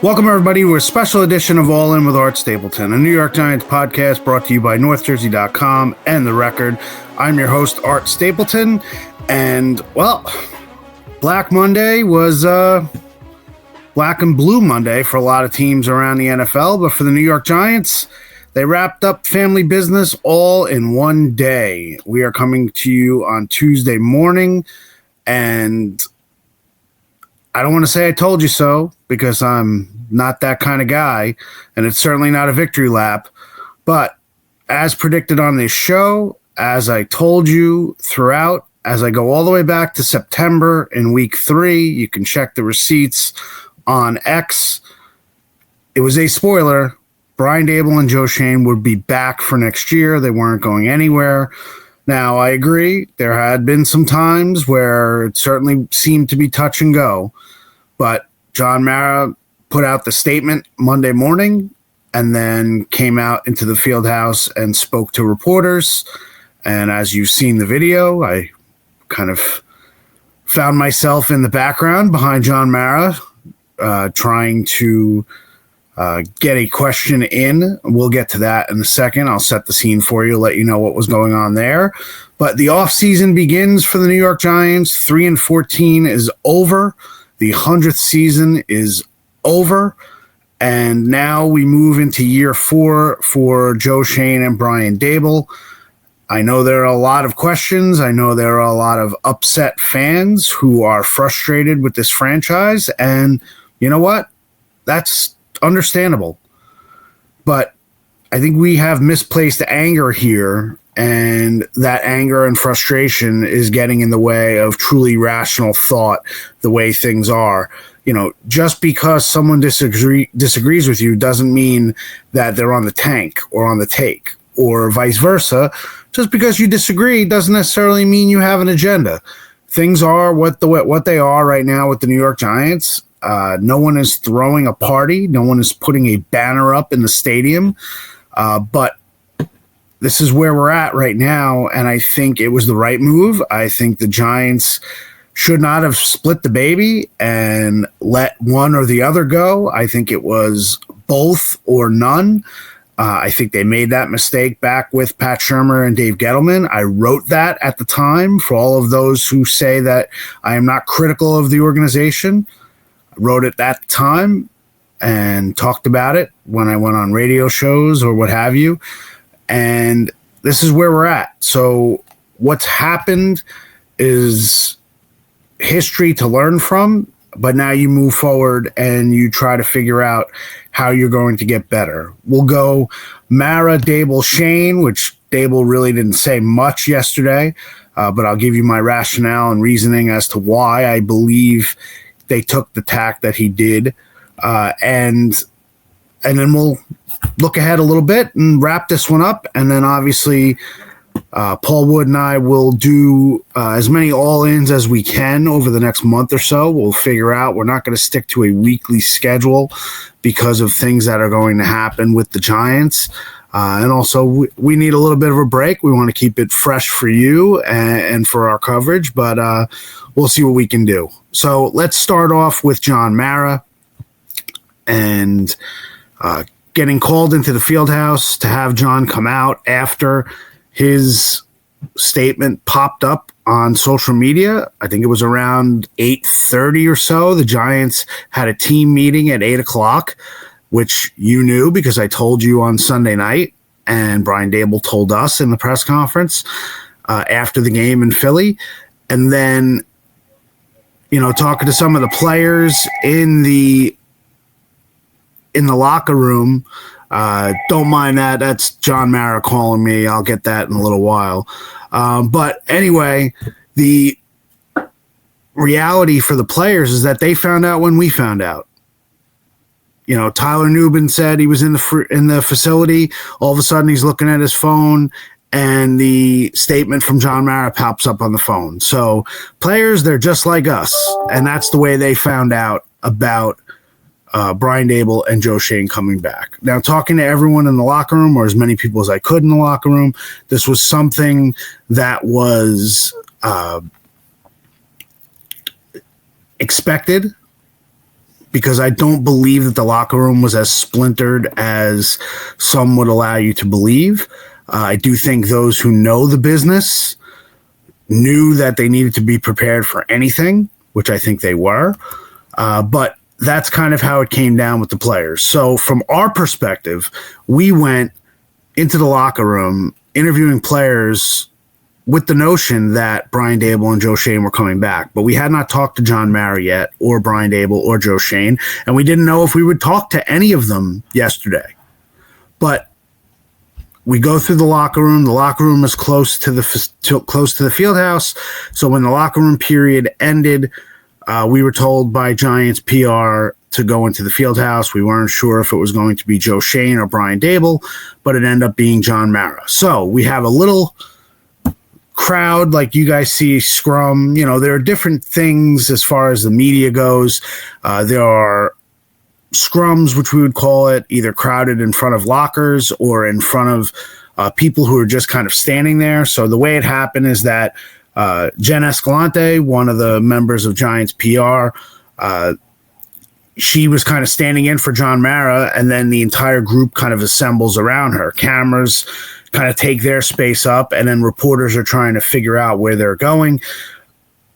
Welcome, everybody, to a special edition of All In with Art Stapleton, a New York Giants podcast brought to you by NorthJersey.com and The Record. I'm your host, Art Stapleton, and, well, Black Monday was Black and Blue Monday for a lot of teams around the NFL, but for the New York Giants, they wrapped up family business all in one day. We are coming to you on Tuesday morning, and I don't want to say I told you so because I'm not that kind of guy, and it's certainly not a victory lap. But as predicted on this show, as I told you throughout, as I go all the way back to September in week 3, you can check the receipts on X. It was a spoiler. Brian Daboll and Schoen would be back for next year. They weren't going anywhere. Now, I agree. There had been some times where it certainly seemed to be touch and go. But John Mara put out the statement Monday morning and then came out into the field house and spoke to reporters. And as you've seen the video, I kind of found myself in the background behind John Mara trying to get a question in. We'll get to that in a second. I'll set the scene for you, let you know what was going on there. But the offseason begins for the New York Giants. 3-14 is over. The 100th season is over, and now we move into year 4 for Joe Schoen and Brian Daboll. I know there are a lot of questions. I know there are a lot of upset fans who are frustrated with this franchise, and you know what? That's understandable. But I think we have misplaced anger here, and that anger and frustration is getting in the way of truly rational thought, the way things are. You know, just because someone disagrees with you doesn't mean that they're on the tank or on the take, or vice versa. Just because you disagree doesn't necessarily mean you have an agenda. Things are what they are right now with the New York Giants. No one is throwing a party. No one is putting a banner up in the stadium. But this is where we're at right now, and I think it was the right move. I think the Giants should not have split the baby and let one or the other go. I think it was both or none. I think they made that mistake back with Pat Shurmur and Dave Gettleman. I wrote that at the time for all of those who say that I am not critical of the organization. I wrote it at the time and talked about it when I went on radio shows or what have you. And this is where we're at. So what's happened is history to learn from, but now you move forward and you try to figure out how you're going to get better. We'll go Mara, Daboll, Schoen, which Daboll really didn't say much yesterday, but I'll give you my rationale and reasoning as to why I believe they took the tack that he did. And then we'll look ahead a little bit and wrap this one up. And then obviously Paul Wood and I will do as many all-ins as we can over the next month or so. We'll figure out. We're not going to stick to a weekly schedule because of things that are going to happen with the Giants. And also we need a little bit of a break. We want to keep it fresh for you and for our coverage, but we'll see what we can do. So let's start off with John Mara and getting called into the field house to have John come out after his statement popped up on social media. I think it was around 8:30 or so. The Giants had a team meeting at 8 o'clock, which you knew because I told you on Sunday night, and Brian Daboll told us in the press conference after the game in Philly. And then, you know, talking to some of the players in the locker room. Don't mind that. That's John Mara calling me. I'll get that in a little while. But anyway, the reality for the players is that they found out when we found out. You know, Tyler Nubin said he was in the facility. All of a sudden, he's looking at his phone, and the statement from John Mara pops up on the phone. So players, they're just like us, and that's the way they found out about Brian Daboll and Joe Schoen coming back. Now, talking to everyone in the locker room, or as many people as I could in the locker room, this was something that was expected because I don't believe that the locker room was as splintered as some would allow you to believe. I do think those who know the business knew that they needed to be prepared for anything, which I think they were. But that's kind of how it came down with the players. So from our perspective, we went into the locker room interviewing players with the notion that Brian Daboll and Joe Schoen were coming back. But we had not talked to John Mara yet, or Brian Daboll, or Joe Schoen, and we didn't know if we would talk to any of them yesterday. But we go through the locker room. The locker room is close to the field house. So when the locker room period ended, we were told by Giants PR to go into the field house. We weren't sure if it was going to be Joe Schoen or Brian Daboll, but it ended up being John Mara. So we have a little crowd like you guys see scrum. There are different things as far as the media goes. There are scrums, which we would call it, either crowded in front of lockers or in front of people who are just kind of standing there. So the way it happened is that Jen Escalante, one of the members of Giants PR, she was kind of standing in for John Mara, and then the entire group kind of assembles around her. Cameras kind of take their space up, and then reporters are trying to figure out where they're going.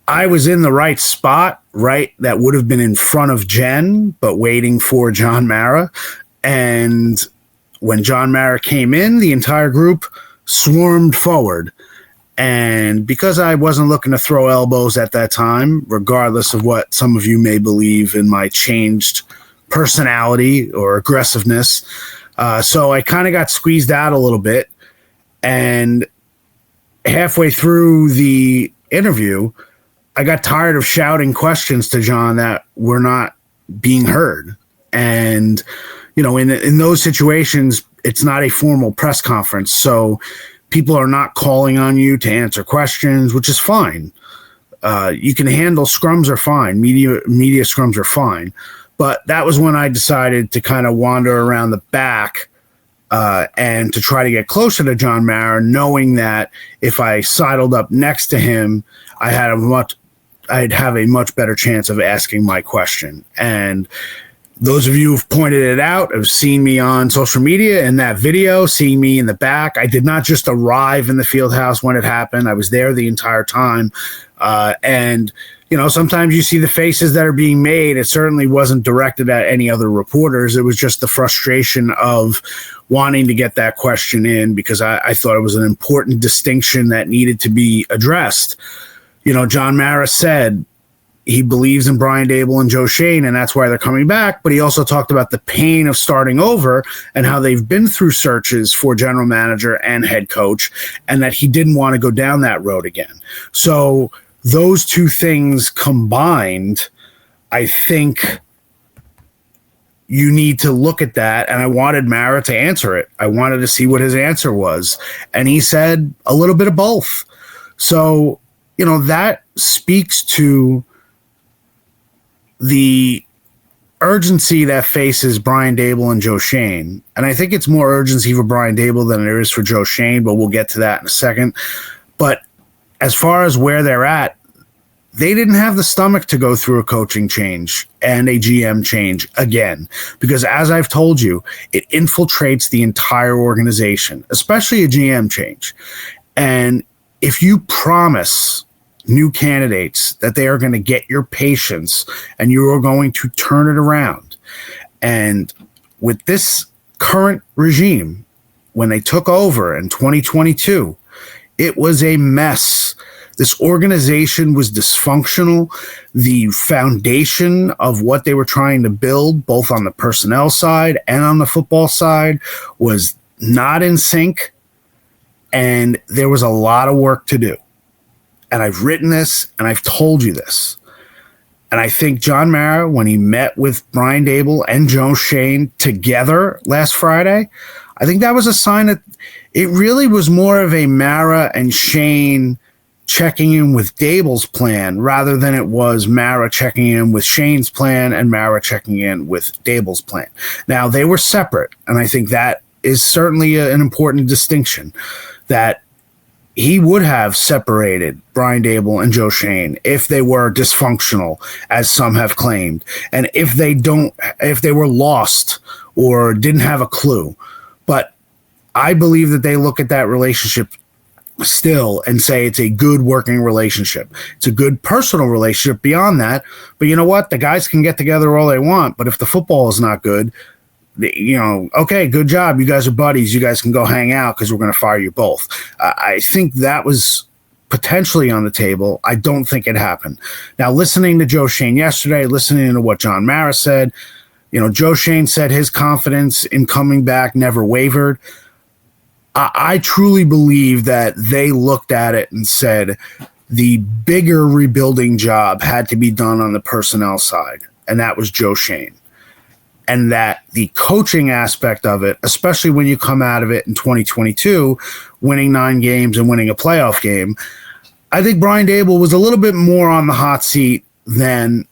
I was in the right spot, right? That would have been in front of Jen, but waiting for John Mara. And when John Mara came in, the entire group swarmed forward. And because I wasn't looking to throw elbows at that time, regardless of what some of you may believe in my changed personality or aggressiveness, so I kind of got squeezed out a little bit. And halfway through the interview, I got tired of shouting questions to John that were not being heard. And, in those situations, it's not a formal press conference. So people are not calling on you to answer questions, which is fine. You can handle scrums are fine. Media scrums are fine. But that was when I decided to kind of wander around the back and to try to get closer to John Mara, knowing that if I sidled up next to him, I'd have a much better chance of asking my question. And those of you who've pointed it out have seen me on social media in that video, seeing me in the back. I did not just arrive in the field house when it happened. I was there the entire time. And sometimes you see the faces that are being made. It certainly wasn't directed at any other reporters. It was just the frustration of wanting to get that question in because I thought it was an important distinction that needed to be addressed. John Mara said he believes in Brian Daboll and Joe Schoen, and that's why they're coming back. But he also talked about the pain of starting over and how they've been through searches for general manager and head coach, and that he didn't want to go down that road again. So those two things combined, I think you need to look at that. And I wanted Mara to answer it. I wanted to see what his answer was. And he said a little bit of both. So, that speaks to the urgency that faces Brian Daboll and Joe Schoen. And I think it's more urgency for Brian Daboll than there is for Joe Schoen, but we'll get to that in a second. But as far as where they're at, they didn't have the stomach to go through a coaching change and a GM change again, because as I've told you, it infiltrates the entire organization, especially a GM change. And if you promise new candidates that they are going to get your patience and you are going to turn it around, and with this current regime, when they took over in 2022, it was a mess. This organization was dysfunctional. The foundation of what they were trying to build, both on the personnel side and on the football side, was not in sync. And there was a lot of work to do. And I've written this and I've told you this. And I think John Mara, when he met with Brian Daboll and Joe Schoen together last Friday, I think that was a sign that it really was more of a Mara and Schoen checking in with Daboll's plan rather than it was Mara checking in with Schoen's plan and Mara checking in with Daboll's plan. Now, they were separate, and I think that is certainly an important distinction, that he would have separated Brian Daboll and Joe Schoen if they were dysfunctional, as some have claimed, and if they were lost or didn't have a clue. But I believe that they look at that relationship still and say it's a good working relationship. It's a good personal relationship beyond that. But you know what? The guys can get together all they want, but if the football is not good, okay, good job. You guys are buddies. You guys can go hang out because we're going to fire you both. I think that was potentially on the table. I don't think it happened. Now, listening to Joe Schoen yesterday, listening to what John Mara said, Joe Schoen said his confidence in coming back never wavered. I truly believe that they looked at it and said the bigger rebuilding job had to be done on the personnel side, and that was Joe Schoen. And that the coaching aspect of it, especially when you come out of it in 2022, winning 9 games and winning a playoff game, I think Brian Daboll was a little bit more on the hot seat than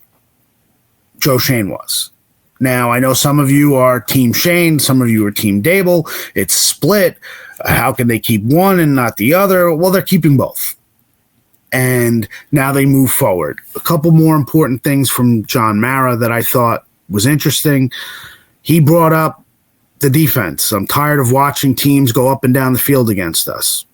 Joe Schoen was. Now, I know some of you are Team Schoen, some of you are Team Daboll. It's split. How can they keep one and not the other? Well, they're keeping both. And now they move forward. A couple more important things from John Mara that I thought was interesting. He brought up the defense. I'm tired of watching teams go up and down the field against us.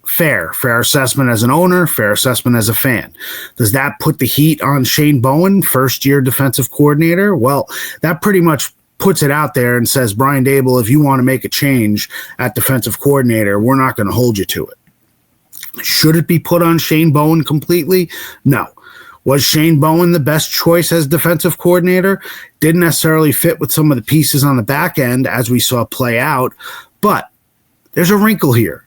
Fair assessment as an owner, fair assessment as a fan. Does that put the heat on Shane Bowen, first-year defensive coordinator? Well, that pretty much puts it out there and says, Brian Daboll, if you want to make a change at defensive coordinator, we're not going to hold you to it. Should it be put on Shane Bowen completely? No. Was Shane Bowen the best choice as defensive coordinator? Didn't necessarily fit with some of the pieces on the back end, as we saw play out, but there's a wrinkle here.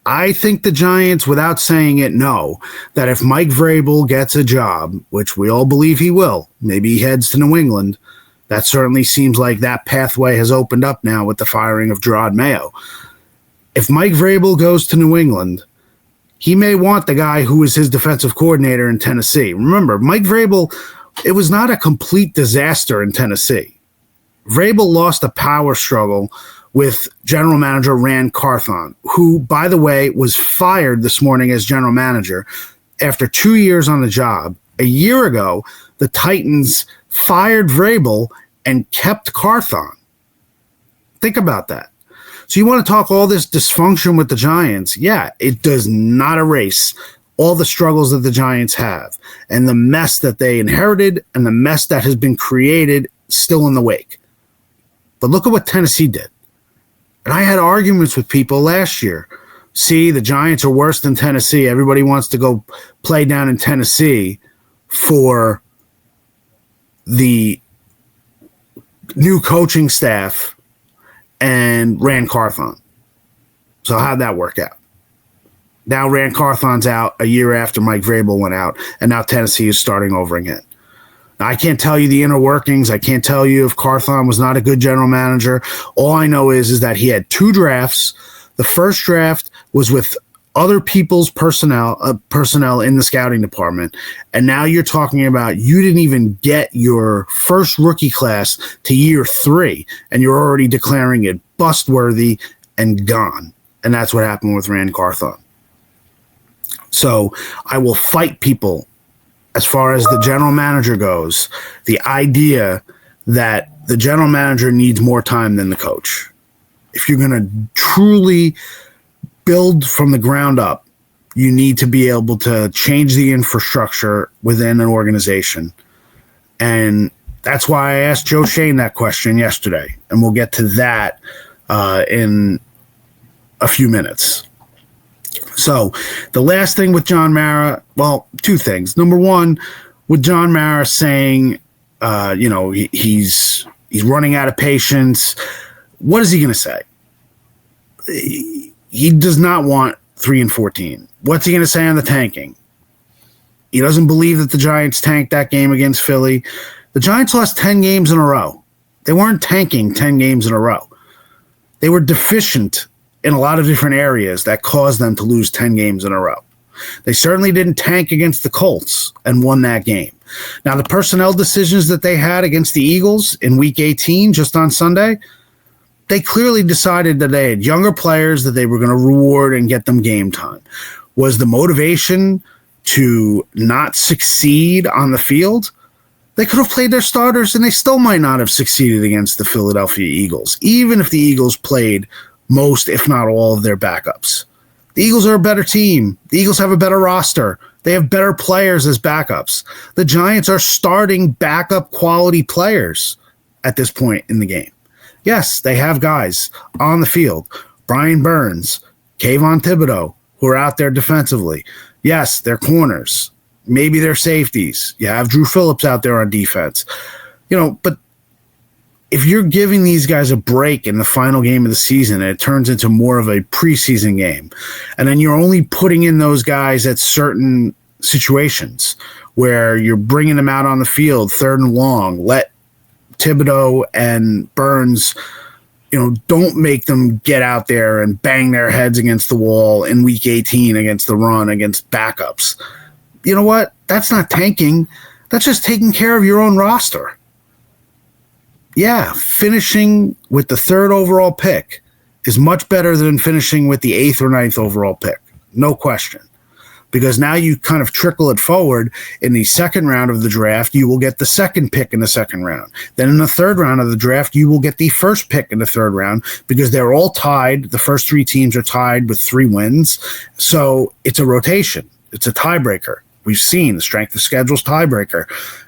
I think the Giants, without saying it, know that if Mike Vrabel gets a job, which we all believe he will, maybe he heads to New England, that certainly seems like that pathway has opened up now with the firing of Gerard Mayo. If Mike Vrabel goes to New England, he may want the guy who was his defensive coordinator in Tennessee. Remember, Mike Vrabel, it was not a complete disaster in Tennessee. Vrabel lost a power struggle with general manager Rand Carthon, who, by the way, was fired this morning as general manager after 2 years on the job. A year ago, the Titans fired Vrabel and kept Carthon. Think about that. So you want to talk all this dysfunction with the Giants? Yeah, it does not erase all the struggles that the Giants have and the mess that they inherited and the mess that has been created still in the wake. But look at what Tennessee did. And I had arguments with people last year. See, the Giants are worse than Tennessee. Everybody wants to go play down in Tennessee for the new coaching staff and Rand Carthon. So how'd that work out? Now Rand Carthon's out a year after Mike Vrabel went out, and now Tennessee is starting over again. Now, I can't tell you the inner workings. I can't tell you if Carthon was not a good general manager. All I know is that he had 2 drafts. The first draft was with other people's personnel in the scouting department. And now you're talking about you didn't even get your first rookie class to year 3, and you're already declaring it bust-worthy and gone. And that's what happened with Rand Carthon. So I will fight people as far as the general manager goes, the idea that the general manager needs more time than the coach. If you're going to truly build from the ground up, you need to be able to change the infrastructure within an organization. And that's why I asked Joe Schoen that question yesterday. And we'll get to that in a few minutes. So the last thing with John Mara, well, 2 things. Number one, with John Mara saying, he's running out of patience. What is he going to say? He does not want 3-14. What's he going to say on the tanking? He doesn't believe that the Giants tanked that game against Philly. The Giants lost 10 games in a row. They weren't tanking 10 games in a row. They were deficient in a lot of different areas that caused them to lose 10 games in a row. They certainly didn't tank against the Colts and won that game. Now, the personnel decisions that they had against the Eagles in Week 18, just on Sunday, they clearly decided that they had younger players that they were going to reward and get them game time. Was the motivation to not succeed on the field? They could have played their starters and they still might not have succeeded against the Philadelphia Eagles, even if the Eagles played most, if not all, of their backups. The Eagles are a better team. The Eagles have a better roster. They have better players as backups. The Giants are starting backup quality players at this point in the game. Yes, they have guys on the field. Brian Burns, Kayvon Thibodeau, who are out there defensively. Yes, they're corners. Maybe they're safeties. You have Drew Phillips out there on defense. But if you're giving these guys a break in the final game of the season and it turns into more of a preseason game, and then you're only putting in those guys at certain situations where you're bringing them out on the field, 3rd and long, let Thibodeau and Burns, don't make them get out there and bang their heads against the wall in week 18 against the run, against backups. You know what? That's not tanking. That's just taking care of your own roster. Yeah, finishing with the 3rd overall pick is much better than finishing with the 8th or 9th overall pick. No question. Because now you kind of trickle it forward. In the 2nd round of the draft, you will get the 2nd pick in the 2nd round. Then in the 3rd round of the draft, you will get the 1st pick in the 3rd round because they're all tied. The first 3 teams are tied with 3 wins. So it's a rotation. It's a tiebreaker. We've seen the strength of schedule's tiebreaker.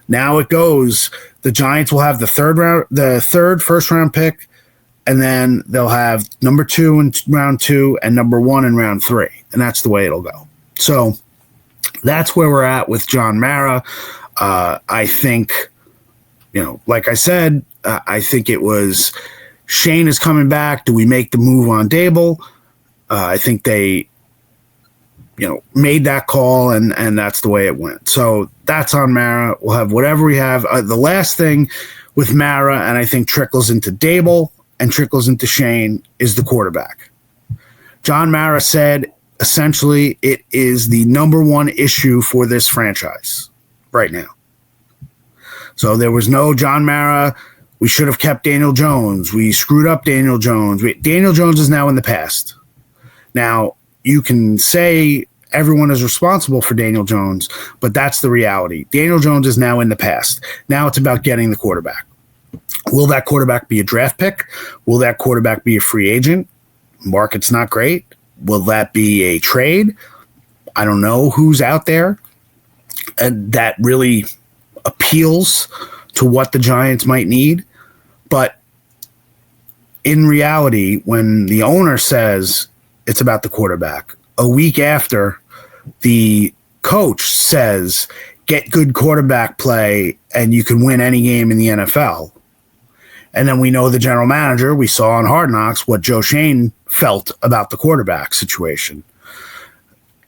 Now it goes, the Giants will have the 3rd first round pick, and then they'll have number 2 in round 2 and number 1 in round 3. And that's the way it'll go. So that's where we're at with John Mara. I think, like I said, I think it was Schoen is coming back. Do we make the move on Daboll? I think they, made that call, and that's the way it went. So that's on Mara. We'll have whatever we have. The last thing with Mara, and I think trickles into Daboll and trickles into Schoen, is the quarterback. John Mara said, essentially, it is the number 1 issue for this franchise right now. So there was no John Mara, we should have kept Daniel Jones. We screwed up Daniel Jones. Daniel Jones is now in the past. Now, you can say everyone is responsible for Daniel Jones, but that's the reality. Daniel Jones is now in the past. Now it's about getting the quarterback. Will that quarterback be a draft pick? Will that quarterback be a free agent? Market's not great. Will that be a trade? I don't know who's out there that really appeals to what the Giants might need. But in reality, when the owner says it's about the quarterback, a week after the coach says get good quarterback play and you can win any game in the NFL. And then we know the general manager, we saw on Hard Knocks what Joe Schoen felt about the quarterback situation.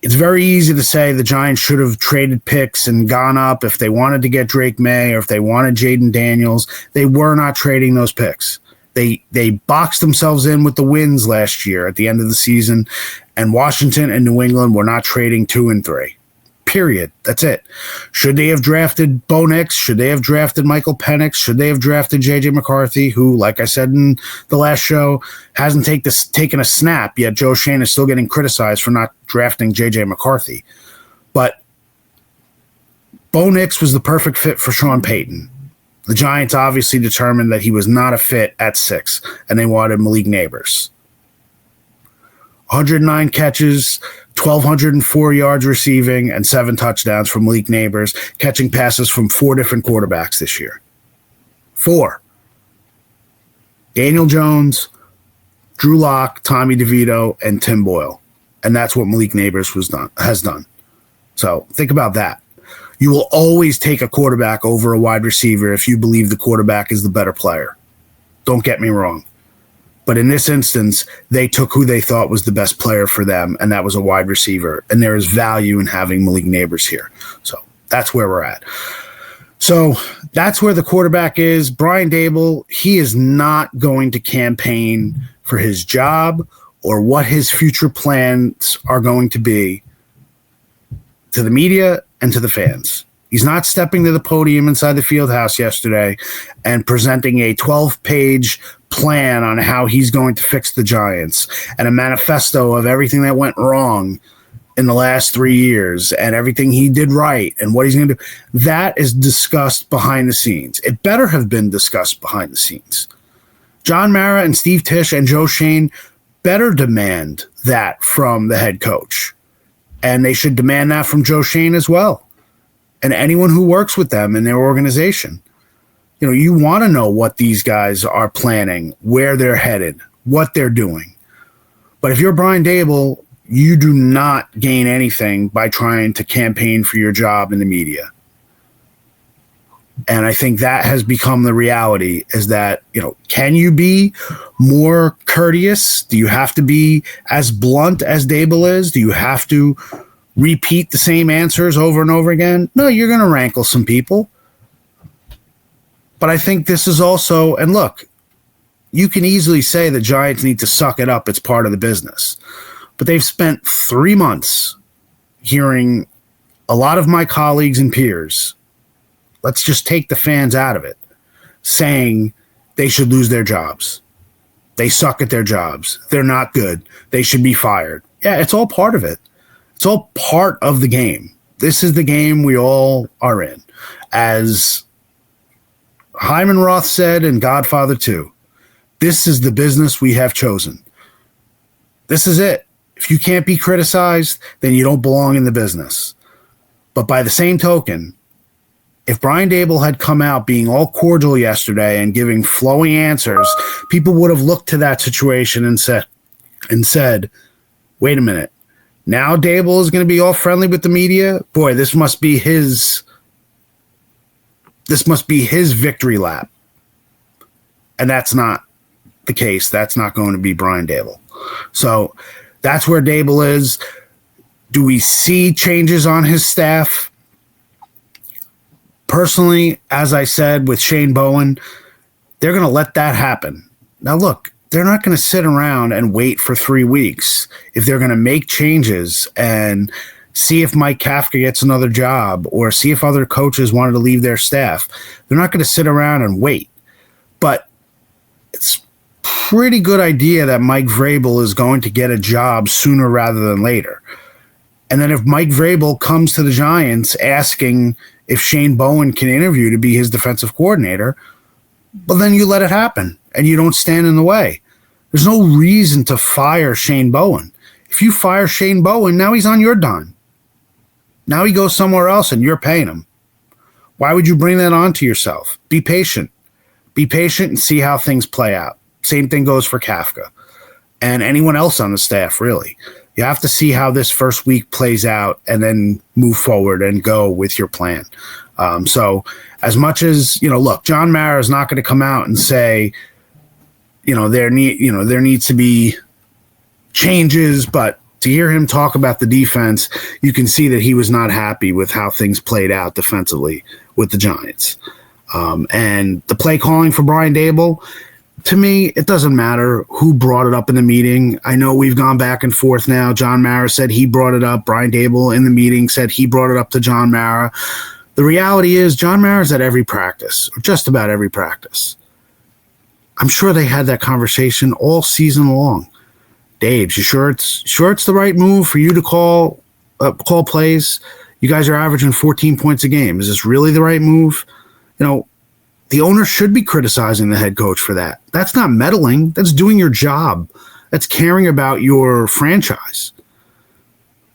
It's very easy to say the Giants should have traded picks and gone up if they wanted to get Drake May or if they wanted Jaden Daniels. They were not trading those picks. They boxed themselves in with the wins last year at the end of the season, and Washington and New England were not trading 2 and 3. Period. That's it. Should they have drafted Bo Nix? Should they have drafted Michael Penix? Should they have drafted J.J. McCarthy, who, like I said in the last show, hasn't taken a snap, yet Joe Schoen is still getting criticized for not drafting J.J. McCarthy. But Bo Nix was the perfect fit for Sean Payton. The Giants obviously determined that he was not a fit at 6, and they wanted Malik Neighbors. 109 catches, 1,204 yards receiving, and 7 touchdowns from Malik Neighbors, catching passes from 4 different quarterbacks this year. 4. Daniel Jones, Drew Lock, Tommy DeVito, and Tim Boyle. And that's what Malik Neighbors has done. So think about that. You will always take a quarterback over a wide receiver if you believe the quarterback is the better player. Don't get me wrong. But in this instance, they took who they thought was the best player for them, and that was a wide receiver. And there is value in having Malik Neighbors here. So that's where we're at. So that's where the quarterback is. Brian Daboll, he is not going to campaign for his job or what his future plans are going to be to the media and to the fans. He's not stepping to the podium inside the field house yesterday and presenting a 12-page plan on how he's going to fix the Giants and a manifesto of everything that went wrong in the last 3 years and everything he did right and what he's going to do, that is discussed behind the scenes. It better have been discussed behind the scenes. John Mara and Steve Tisch and Joe Schoen better demand that from the head coach. And they should demand that from Joe Schoen as well. And anyone who works with them in their organization. You know, you want to know what these guys are planning, where they're headed, what they're doing. But if you're Brian Daboll, you do not gain anything by trying to campaign for your job in the media. And I think that has become the reality, is that, you know, can you be more courteous? Do you have to be as blunt as Daboll is? Do you have to repeat the same answers over and over again? No, you're going to rankle some people. But I think this is also, and look, you can easily say the Giants need to suck it up. It's part of the business. But they've spent 3 months hearing a lot of my colleagues and peers, let's just take the fans out of it, saying they should lose their jobs. They suck at their jobs. They're not good. They should be fired. Yeah, it's all part of it. It's all part of the game. This is the game we all are in. As Hyman Roth said in Godfather 2, this is the business we have chosen. This is it. If you can't be criticized, then you don't belong in the business. But by the same token, if Brian Daboll had come out being all cordial yesterday and giving flowing answers, people would have looked to that situation and said, wait a minute, now Daboll is going to be all friendly with the media? Boy, this must be his victory lap. And that's not the case. That's not going to be Brian Daboll. So that's where Daboll is. Do we see changes on his staff? Personally, as I said with Shane Bowen, they're going to let that happen. Now, look, they're not going to sit around and wait for 3 weeks. If they're going to make changes and see if Mike Kafka gets another job or see if other coaches wanted to leave their staff, they're not going to sit around and wait. But it's pretty good idea that Mike Vrabel is going to get a job sooner rather than later. And then if Mike Vrabel comes to the Giants asking if Shane Bowen can interview to be his defensive coordinator, well, then you let it happen and you don't stand in the way. There's no reason to fire Shane Bowen. If you fire Shane Bowen, now he's on your dime. Now he goes somewhere else and you're paying him. Why would you bring that on to yourself? Be patient. Be patient and see how things play out. Same thing goes for Kafka and anyone else on the staff, really. You have to see how this first week plays out and then move forward and go with your plan. So as much as, look, John Mara is not going to come out and say, there needs to be changes, but to hear him talk about the defense, you can see that he was not happy with how things played out defensively with the Giants. And the play calling for Brian Daboll, to me, it doesn't matter who brought it up in the meeting. I know we've gone back and forth now. John Mara said he brought it up. Brian Daboll in the meeting said he brought it up to John Mara. The reality is John Mara's at every practice, or just about every practice. I'm sure they had that conversation all season long. Dave, you sure it's the right move for you to call plays? You guys are averaging 14 points a game. Is this really the right move? The owner should be criticizing the head coach for that. That's not meddling. That's doing your job. That's caring about your franchise.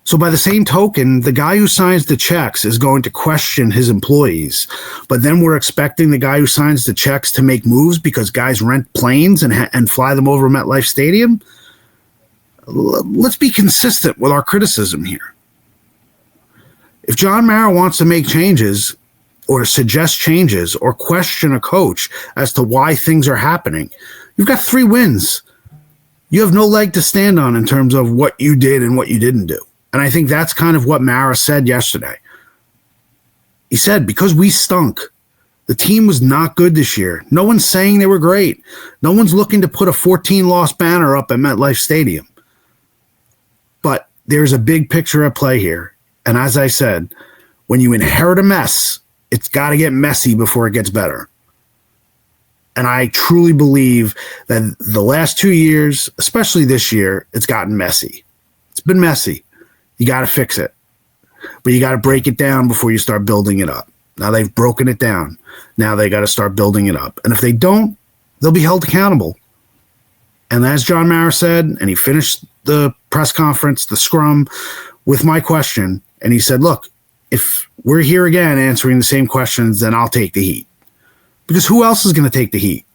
So by the same token, the guy who signs the checks is going to question his employees. But then we're expecting the guy who signs the checks to make moves because guys rent planes and fly them over MetLife Stadium. Let's be consistent with our criticism here. If John Mara wants to make changes or suggest changes or question a coach as to why things are happening, you've got 3 wins. You have no leg to stand on in terms of what you did and what you didn't do. And I think that's kind of what Mara said yesterday. He said, because we stunk, the team was not good this year. No one's saying they were great. No one's looking to put a 14-loss banner up at MetLife Stadium. But there's a big picture at play here. And as I said, when you inherit a mess, it's got to get messy before it gets better. And I truly believe that the last 2 years, especially this year, it's gotten messy. It's been messy. You got to fix it. But you got to break it down before you start building it up. Now they've broken it down. Now they got to start building it up. And if they don't, they'll be held accountable. And as John Mara said, and he finished the press conference, the scrum, with my question, and he said, look, if we're here again answering the same questions, then I'll take the heat. Because who else is going to take the heat?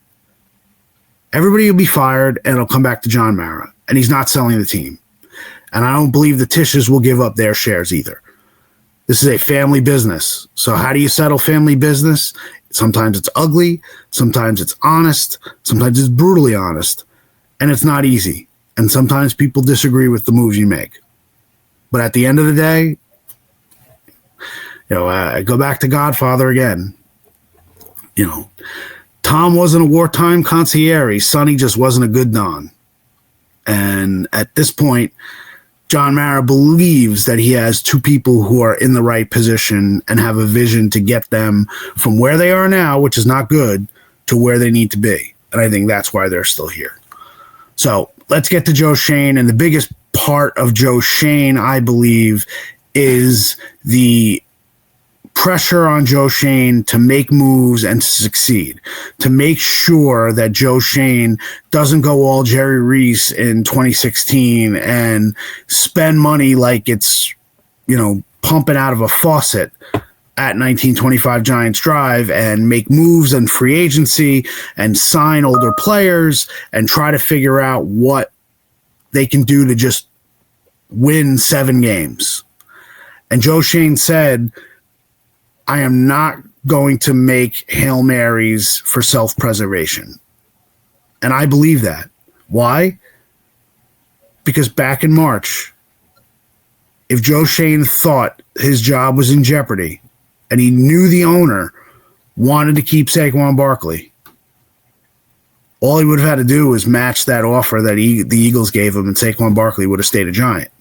Everybody will be fired, and it'll come back to John Mara, and he's not selling the team. And I don't believe the Tisches will give up their shares either. This is a family business. So how do you settle family business? Sometimes it's ugly. Sometimes it's honest. Sometimes it's brutally honest. And it's not easy. And sometimes people disagree with the moves you make. But at the end of the day, I go back to Godfather again. Tom wasn't a wartime concierge. Sonny just wasn't a good Don. And at this point, John Mara believes that he has two people who are in the right position and have a vision to get them from where they are now, which is not good, to where they need to be. And I think that's why they're still here. So let's get to Joe Schoen. And the biggest part of Joe Schoen, I believe, is the pressure on Joe Schoen to make moves and to succeed, to make sure that Joe Schoen doesn't go all Jerry Reese in 2016 and spend money like it's, pumping out of a faucet at 1925 Giants Drive and make moves in free agency and sign older players and try to figure out what they can do to just win 7 games. And Joe Schoen said, I am not going to make Hail Marys for self-preservation. And I believe that. Why? Because back in March, if Joe Schoen thought his job was in jeopardy and he knew the owner wanted to keep Saquon Barkley, all he would have had to do was match that offer that the Eagles gave him, and Saquon Barkley would have stayed a Giant.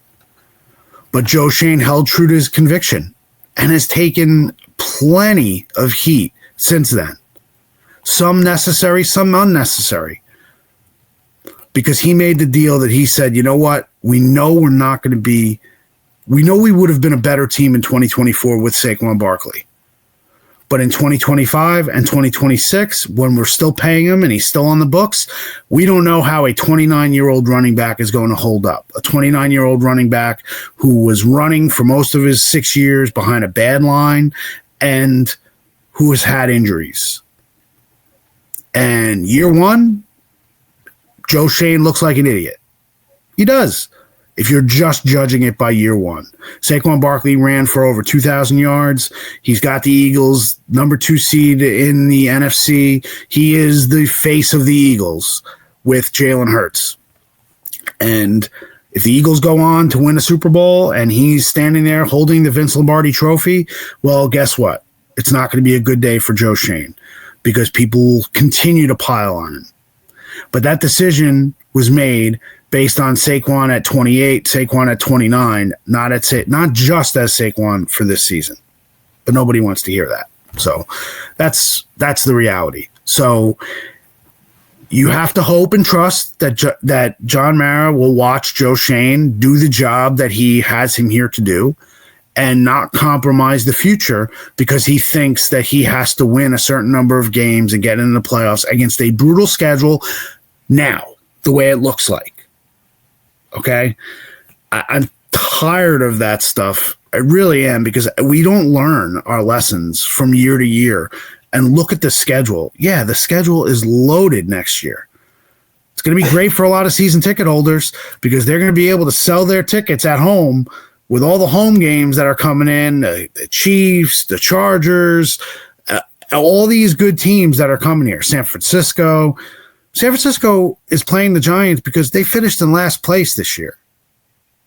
But Joe Schoen held true to his conviction and has taken plenty of heat since then. Some necessary, some unnecessary. Because he made the deal that he said, you know what? We know we would have been a better team in 2024 with Saquon Barkley. But in 2025 and 2026, when we're still paying him and he's still on the books, we don't know how a 29-year-old running back is going to hold up. A 29-year-old running back who was running for most of his 6 years behind a bad line and who has had injuries. And year one, Joe Schoen looks like an idiot. He does, if you're just judging it by year one. Saquon Barkley ran for over 2,000 yards. He's got the Eagles, number 2 seed in the NFC. He is the face of the Eagles with Jalen Hurts. And if the Eagles go on to win a Super Bowl and he's standing there holding the Vince Lombardi trophy, well, guess what? It's not going to be a good day for Joe Schoen because people will continue to pile on him. But that decision was made based on Saquon at 28, Saquon at 29, not just as Saquon for this season. But nobody wants to hear that. So that's the reality. So you have to hope and trust that John Mara will watch Joe Schoen do the job that he has him here to do and not compromise the future because he thinks that he has to win a certain number of games and get into the playoffs against a brutal schedule now, the way it looks like. Okay? I'm tired of that stuff. I really am, because we don't learn our lessons from year to year. And look at the schedule. Yeah, the schedule is loaded next year. It's going to be great for a lot of season ticket holders because they're going to be able to sell their tickets at home with all the home games that are coming in, the Chiefs, the Chargers, all these good teams that are coming here. San Francisco is playing the Giants because they finished in last place this year.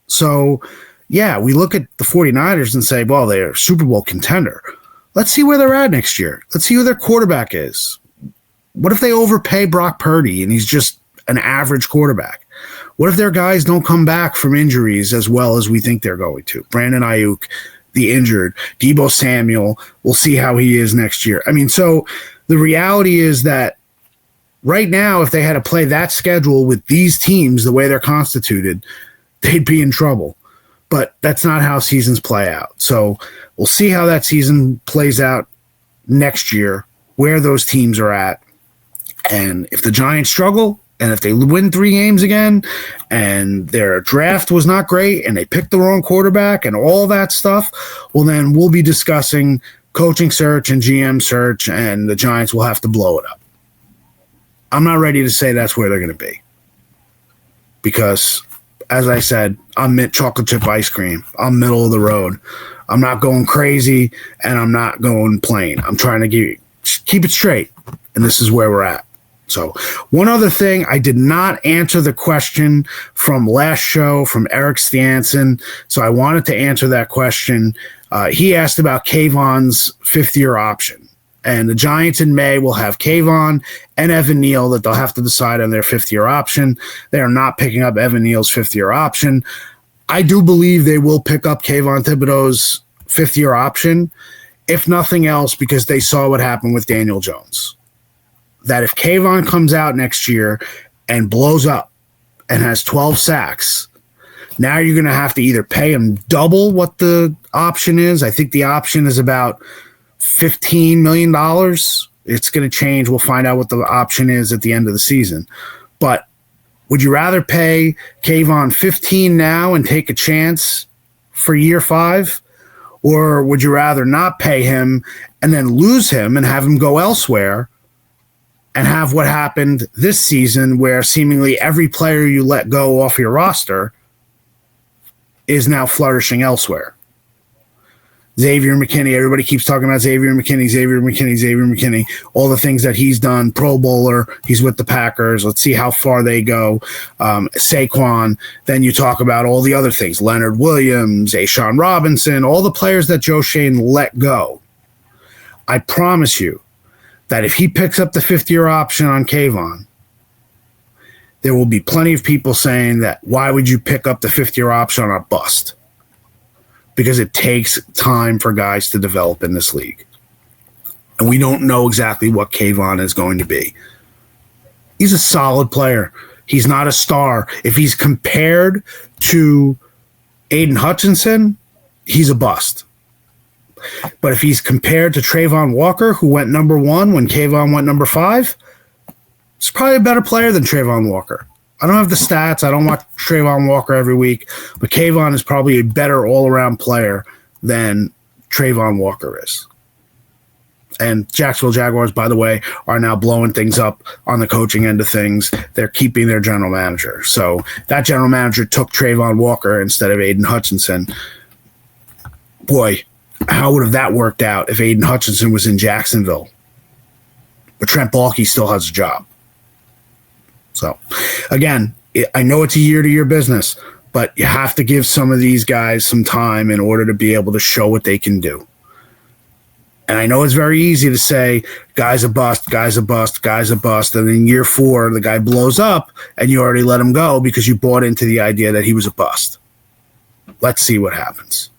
So, yeah, we look at the 49ers and say, well, they're a Super Bowl contender. Let's see where they're at next year. Let's see who their quarterback is. What if they overpay Brock Purdy and he's just an average quarterback? What if their guys don't come back from injuries as well as we think they're going to? Brandon Ayuk, the injured. Deebo Samuel, we'll see how he is next year. I mean, so the reality is that right now, if they had to play that schedule with these teams the way they're constituted, they'd be in trouble. But that's not how seasons play out. So we'll see how that season plays out next year, where those teams are at. And if the Giants struggle, and if they win 3 games again, and their draft was not great, and they picked the wrong quarterback and all that stuff, well, then we'll be discussing coaching search and GM search, and the Giants will have to blow it up. I'm not ready to say that's where they're going to be. Because, as I said, I'm mint chocolate chip ice cream. I'm middle of the road. I'm not going crazy, and I'm not going plain. I'm trying to keep it straight, and this is where we're at. So, one other thing, I did not answer the question from last show from Eric Stanson, so I wanted to answer that question. He asked about Kayvon's 5th-year option, and the Giants in May will have Kayvon and Evan Neal that they'll have to decide on their 5th-year option. They are not picking up Evan Neal's 5th-year option. I do believe they will pick up Kayvon Thibodeau's 5th-year option, if nothing else, because they saw what happened with Daniel Jones. That if Kayvon comes out next year and blows up and has 12 sacks, now you're going to have to either pay him double what the option is. I think the option is about $15 million. It's going to change. We'll find out what the option is at the end of the season. But would you rather pay Kayvon 15 now and take a chance for year 5? Or would you rather not pay him and then lose him and have him go elsewhere and have what happened this season where seemingly every player you let go off your roster is now flourishing elsewhere? Xavier McKinney, everybody keeps talking about Xavier McKinney, all the things that he's done, Pro Bowler, he's with the Packers, let's see how far they go. Saquon, then you talk about all the other things, Leonard Williams, Ashawn Robinson, all the players that Joe Schoen let go. I promise you that if he picks up the 5th-year option on Kayvon, there will be plenty of people saying that, why would you pick up the 5th-year option on a bust? Because it takes time for guys to develop in this league. And we don't know exactly what Kayvon is going to be. He's a solid player. He's not a star. If he's compared to Aiden Hutchinson, he's a bust. But if he's compared to Trayvon Walker, who went number 1 when Kayvon went number 5, he's probably a better player than Trayvon Walker. I don't have the stats. I don't watch Trayvon Walker every week, but Kayvon is probably a better all-around player than Trayvon Walker is. And Jacksonville Jaguars, by the way, are now blowing things up on the coaching end of things. They're keeping their general manager. So that general manager took Trayvon Walker instead of Aiden Hutchinson. Boy, how would have that worked out if Aiden Hutchinson was in Jacksonville? But Trent Baalke still has a job. So, again, I know it's a year-to-year business, but you have to give some of these guys some time in order to be able to show what they can do. And I know it's very easy to say, guy's a bust, guy's a bust, guy's a bust, and in year 4, the guy blows up, and you already let him go because you bought into the idea that he was a bust. Let's see what happens.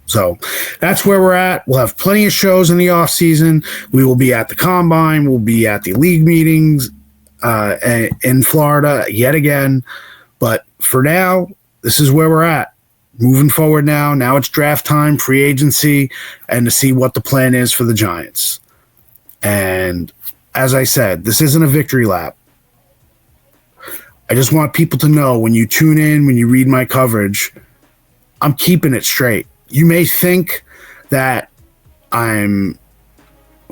So that's where we're at. We'll have plenty of shows in the offseason. We will be at the Combine. We'll be at the league meetings in Florida yet again. But for now, this is where we're at. Moving forward now it's draft time, free agency, and to see what the plan is for the Giants. And as I said, this isn't a victory lap. I just want people to know when you tune in, when you read my coverage, I'm keeping it straight. You may think that I'm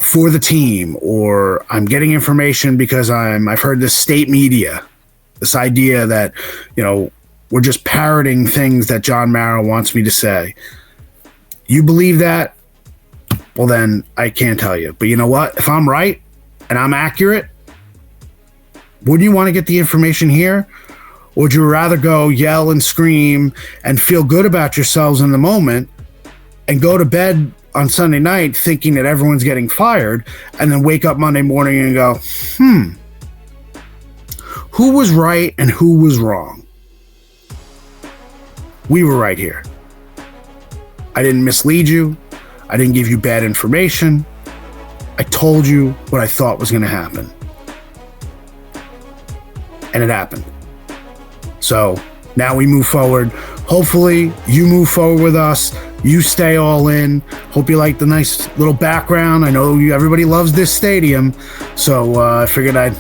for the team or I'm getting information because I've heard this state media, this idea that, we're just parroting things that John Mara wants me to say. You believe that? Well, then I can't tell you. But you know what? If I'm right and I'm accurate, wouldn't you want to get the information here? Or would you rather go yell and scream and feel good about yourselves in the moment and go to bed on Sunday night thinking that everyone's getting fired and then wake up Monday morning and go, who was right and who was wrong? We were right here. I didn't mislead you. I didn't give you bad information. I told you what I thought was going to happen. and it happened. So now we move forward. Hopefully you move forward with us. You stay all in. Hope you like the nice little background. I know everybody loves this stadium, so I figured I'd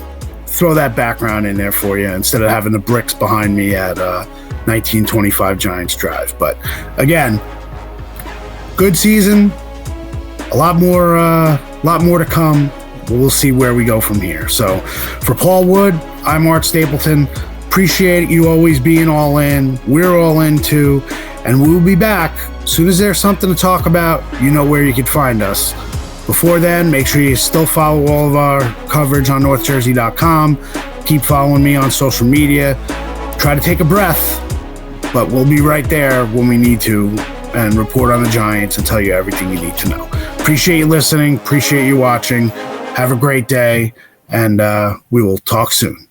throw that background in there for you instead of having the bricks behind me at 1925 Giants Drive. But again, good season. A lot more to come. We'll see where we go from here. So for Paul Wood, I'm Art Stapleton. Appreciate you always being all in. We're all in too. And we'll be back. As soon as there's something to talk about, you know where you can find us. Before then, make sure you still follow all of our coverage on NorthJersey.com. Keep following me on social media. Try to take a breath, but we'll be right there when we need to and report on the Giants and tell you everything you need to know. Appreciate you listening. Appreciate you watching. Have a great day, and we will talk soon.